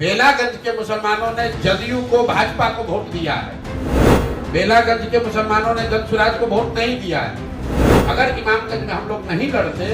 बेलागंज के मुसलमानों ने जदयू को भाजपा को वोट दिया है। बेलागंज के मुसलमानों ने जनसुराज को वोट नहीं दिया है। अगर इमामगंज में हम लोग नहीं लड़ते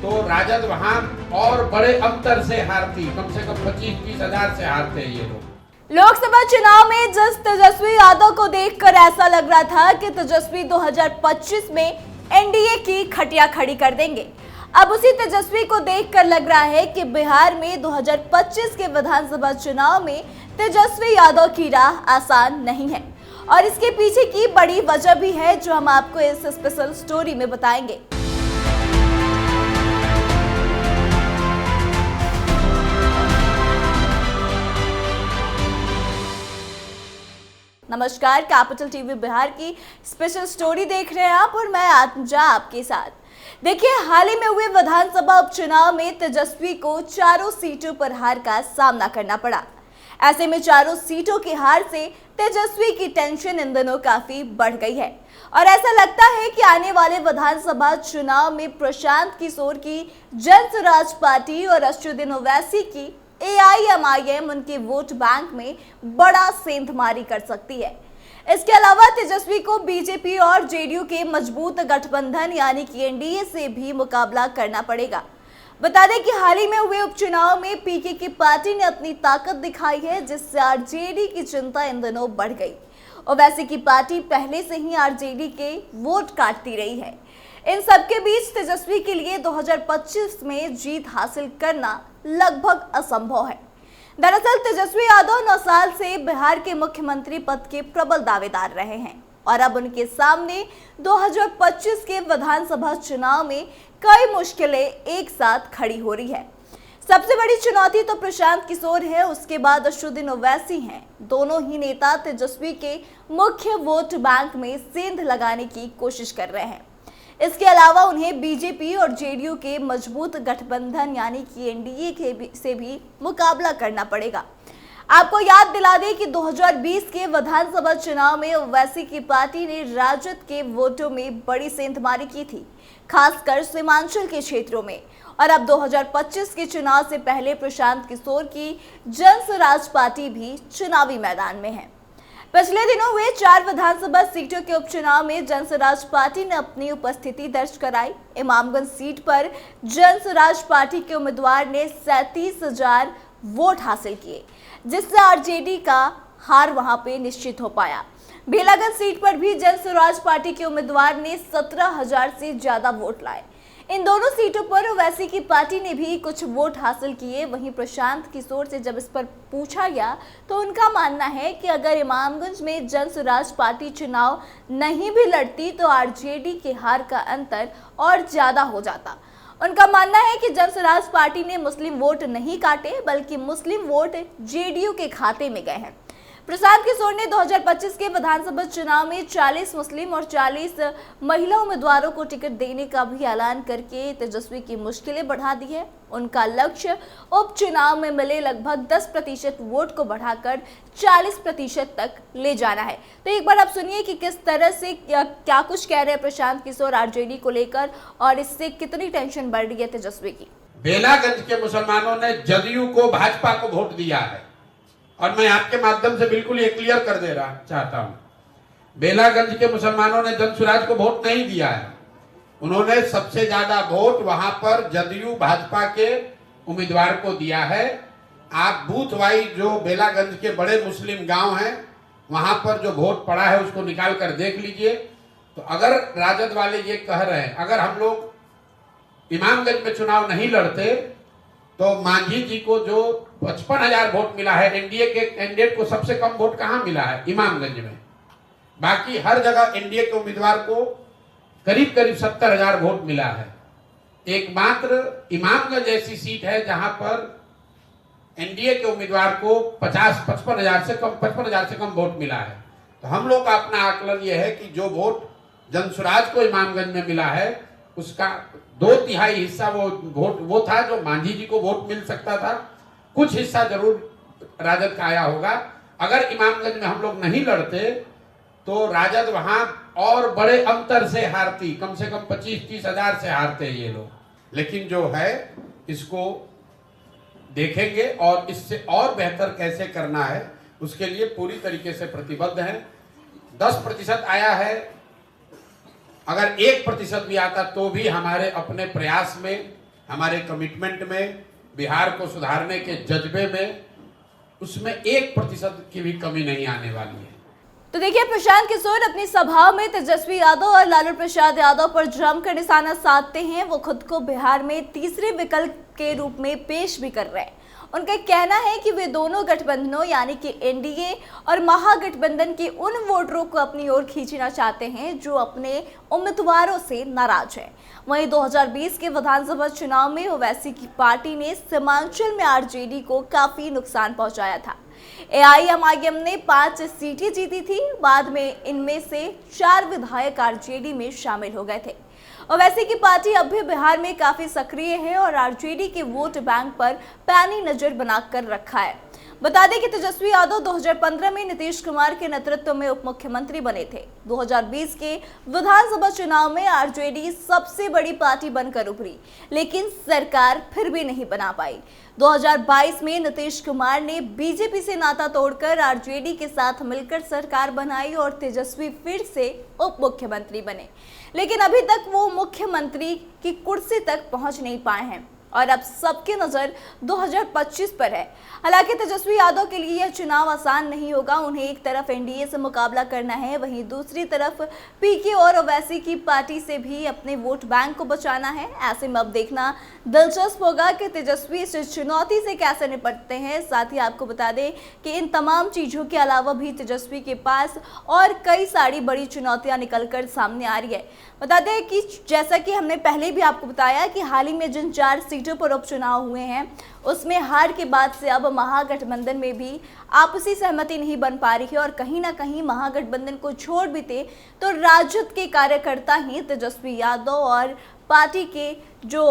तो राजद वहां और बड़े अंतर से हारती, कम से कम 25-30 हजार से हारते ये लोग। लोकसभा चुनाव में जिस तेजस्वी यादव को देखकर ऐसा लग रहा था कि तेजस्वी 2025 में एनडीए की खटिया खड़ी कर देंगे, अब उसी तेजस्वी को देखकर लग रहा है कि बिहार में 2025 के विधानसभा चुनाव में तेजस्वी यादव की राह आसान नहीं है और इसके पीछे की बड़ी वजह भी है जो हम आपको इस स्पेशल स्टोरी में बताएंगे। नमस्कार, कैपिटल टीवी बिहार की स्पेशल स्टोरी देख रहे हैं आप और मैं आत्मजा आपके साथ। देखिए, हाल ही में हुए विधानसभा उपचुनाव में तेजस्वी को चारों सीटों पर हार का सामना करना पड़ा। ऐसे में चारों सीटों की हार से तेजस्वी की टेंशन इन दिनों काफी बढ़ गई है और ऐसा लगता है कि आने वाले विधानसभा चुनाव में प्रशांत किशोर की जनसुराज पार्टी और असदुद्दीन ओवैसी की AIMIM उनके वोट बैंक में बड़ा सेंधमारी कर सकती है। इसके अलावा तेजस्वी को बीजेपी और जेडीयू के मजबूत गठबंधन यानी कि एनडीए से भी मुकाबला करना पड़ेगा। बता दें कि हाल ही में हुए उपचुनाव में पीके की पार्टी ने अपनी ताकत दिखाई है, जिससे आरजेडी की चिंता इन दिनों बढ़ गई। ओवैसी की पार्टी पहले से ही आरजेडी के वोट काटती रही है। इन सबके बीच तेजस्वी के लिए 2025 में जीत हासिल करना लगभग असंभव है। दरअसल तेजस्वी यादव 9 साल से बिहार के मुख्यमंत्री पद के प्रबल दावेदार रहे हैं और अब उनके सामने 2025 के विधानसभा चुनाव में कई मुश्किलें एक साथ खड़ी हो रही है। सबसे बड़ी चुनौती तो प्रशांत किशोर है, उसके बाद असदुद्दीन ओवैसी हैं। दोनों ही नेता तेजस्वी के मुख्य वोट बैंक में सेंध लगाने की कोशिश कर रहे हैं। इसके अलावा उन्हें बीजेपी और जेडीयू के मजबूत गठबंधन यानी कि एनडीए से भी मुकाबला करना पड़ेगा। आपको याद दिला दें कि 2020 के विधानसभा चुनाव में ओवैसी की पार्टी ने राजद के वोटों में बड़ी सेंधमारी की थी, खासकर सीमांचल के क्षेत्रों में। और अब 2025 के चुनाव से पहले प्रशांत किशोर की जनसुराज पार्टी भी चुनावी मैदान में है। पिछले दिनों हुए 4 विधानसभा सीटों के उपचुनाव में जनसुराज पार्टी ने अपनी उपस्थिति दर्ज कराई। इमामगंज सीट पर जनसुराज पार्टी के उम्मीदवार ने 37,000 वोट हासिल किए, जिससे आरजेडी का हार वहां पे निश्चित हो पाया। बेलागंज सीट पर भी जनसुराज पार्टी के उम्मीदवार ने 17,000 से ज्यादा वोट लाए। इन दोनों सीटों पर ओवैसी की पार्टी ने भी कुछ वोट हासिल किए। वहीं प्रशांत किशोर से जब इस पर पूछा गया तो उनका मानना है कि अगर इमामगंज में जनसुराज पार्टी चुनाव नहीं भी लड़ती तो आरजेडी के हार का अंतर और ज्यादा हो जाता। उनका मानना है कि जनसुराज पार्टी ने मुस्लिम वोट नहीं काटे, बल्कि मुस्लिम वोट जेडीयू के खाते में गए हैं। प्रशांत किशोर ने 2025 के विधानसभा चुनाव में 40 मुस्लिम और 40 महिला उम्मीदवारों को टिकट देने का भी ऐलान करके तेजस्वी की मुश्किलें बढ़ा दी है। उनका लक्ष्य उपचुनाव में मिले लगभग 10% वोट को बढ़ाकर 40% तक ले जाना है। तो एक बार आप सुनिए कि किस तरह से क्या कुछ कह रहे हैं प्रशांत किशोर आरजेडी को लेकर और इससे कितनी टेंशन बढ़ रही है तेजस्वी की। बेलागंज के मुसलमानों ने जदयू को भाजपा को वोट दिया है और मैं आपके माध्यम से बिल्कुल ये क्लियर कर दे रहा चाहता हूं। बेलागंज के मुसलमानों ने जनसुराज को वोट नहीं दिया है। उन्होंने सबसे ज्यादा वोट वहां पर जदयू भाजपा के उम्मीदवार को दिया है। आप बूथ वाइज जो बेलागंज के बड़े मुस्लिम गांव हैं वहां पर जो वोट पड़ा है उसको निकाल कर देख लीजिए। तो अगर राजद वाले ये कह रहे हैं अगर हम लोग इमामगंज में चुनाव नहीं लड़ते तो मांझी जी को जो 55,000 वोट मिला है, एनडीए के कैंडिडेट को सबसे कम वोट कहां मिला है? इमामगंज में। बाकी हर जगह एनडीए के उम्मीदवार को करीब 70,000 वोट मिला है। एकमात्र इमामगंज ऐसी सीट है जहां पर एनडीए के उम्मीदवार को 55,000 से कम वोट मिला है। तो हम लोग का अपना आकलन यह है कि जो वोट जनसुराज को इमामगंज में मिला है उसका 2/3 हिस्सा वो था जो मांझी जी को वोट मिल सकता था। कुछ हिस्सा जरूर राजद का आया होगा। अगर इमामगंज में हम लोग नहीं लड़ते तो राजद वहां और बड़े अंतर से हारती, कम से कम 25-30 हजार से हारते ये लोग। लेकिन जो है इसको देखेंगे और इससे और बेहतर कैसे करना है उसके लिए पूरी तरीके से प्रतिबद्ध हैं। 10% आया है, अगर 1% भी आता तो भी हमारे अपने प्रयास में, हमारे कमिटमेंट में, बिहार को सुधारने के जज्बे में उसमें 1% की भी कमी नहीं आने वाली है। तो देखिए, प्रशांत किशोर अपनी सभाओं में तेजस्वी यादव और लालू प्रसाद यादव पर जमकर निशाना साधते हैं। वो खुद को बिहार में तीसरे विकल्प के रूप में पेश भी कर रहे हैं। उनका कहना है कि वे दोनों गठबंधनों यानी कि एनडीए और महागठबंधन के उन वोटरों को अपनी ओर खींचना चाहते हैं जो अपने उम्मीदवारों से नाराज हैं। वहीं 2020 के विधानसभा चुनाव में ओवैसी की पार्टी ने सीमांचल में आरजेडी को काफी नुकसान पहुंचाया था। एआईएमआईएम ने 5 सीटें जीती थी। बाद में इनमें से 4 विधायक आरजेडी में शामिल हो गए थे। ओवैसी की पार्टी अब भी बिहार में काफी सक्रिय है और आरजेडी के वोट बैंक पर पैनी नजर बनाकर रखा है। बता दें कि तेजस्वी यादव 2015 में नीतीश कुमार के नेतृत्व में उप मुख्यमंत्री बने थे। 2020 के विधानसभा चुनाव में आरजेडी सबसे बड़ी पार्टी बनकर उभरी, लेकिन सरकार फिर भी नहीं बना पाई। 2022 में नीतीश कुमार ने बीजेपी से नाता तोड़कर आरजेडी के साथ मिलकर सरकार बनाई और तेजस्वी फिर से उप मुख्यमंत्री बने, लेकिन अभी तक वो मुख्यमंत्री की कुर्सी तक पहुंच नहीं पाए हैं और अब सबकी नजर 2025 पर है। हालांकि तेजस्वी यादव के लिए यह चुनाव आसान नहीं होगा। उन्हें एक तरफ एनडीए से मुकाबला करना है, वहीं दूसरी तरफ पीके और ओवैसी की पार्टी से भी अपने वोट बैंक को बचाना है। ऐसे में अब देखना दिलचस्प होगा कि तेजस्वी इस चुनौती से कैसे निपटते हैं। साथ ही आपको बता दें कि इन तमाम चीजों के अलावा भी तेजस्वी के पास और कई सारी बड़ी चुनौतियां निकलकर सामने आ रही है। बता दें कि जैसा कि हमने पहले भी आपको बताया कि हाल ही में जिन 4 सीटों पर उपचुनाव हुए हैं उसमें हार के बाद से अब महागठबंधन में भी आपसी सहमति नहीं बन पा रही है और कहीं ना कहीं महागठबंधन को छोड़ भी थे तो राजद के कार्यकर्ता ही तेजस्वी यादव और पार्टी के जो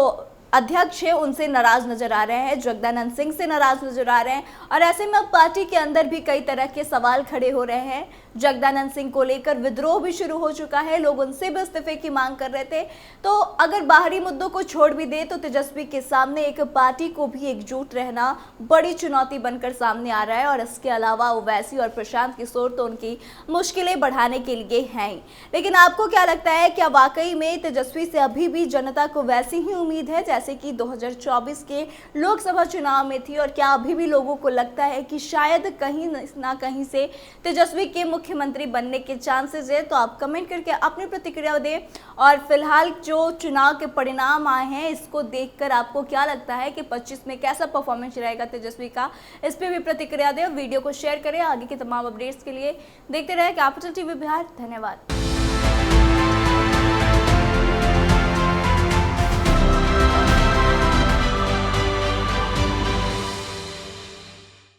अध्यक्ष है उनसे नाराज नजर आ रहे हैं, जगदानंद सिंह से नाराज नजर आ रहे हैं और ऐसे में अब पार्टी के अंदर भी कई तरह के सवाल खड़े हो रहे हैं। जगदानंद सिंह को लेकर विद्रोह भी शुरू हो चुका है, लोग उनसे भी इस्तीफे की मांग कर रहे थे। तो अगर बाहरी मुद्दों को छोड़ भी दे तो तेजस्वी के सामने एक पार्टी को भी एकजुट रहना बड़ी चुनौती बनकर सामने आ रहा है और इसके अलावा ओवैसी और प्रशांत किशोर तो उनकी मुश्किलें बढ़ाने के लिए हैं ही। लेकिन आपको क्या लगता है, क्या वाकई में तेजस्वी से अभी भी जनता को वैसी ही उम्मीद है जैसे कि 2024 के लोकसभा चुनाव में थी, और क्या अभी भी लोगों को लगता है कि शायद कहीं ना कहीं से तेजस्वी के मुख्यमंत्री बनने के चांसेस है? तो आप कमेंट करके अपनी प्रतिक्रिया दें। और फिलहाल जो चुनाव के परिणाम आए हैं इसको देखकर आपको क्या लगता है कि 25 में कैसा परफॉर्मेंस रहेगा तेजस्वी का, इस पर भी प्रतिक्रिया दें। वीडियो को शेयर करें। आगे के तमाम अपडेट्स के लिए देखते रहे कैपिटल टीवी बिहार। धन्यवाद।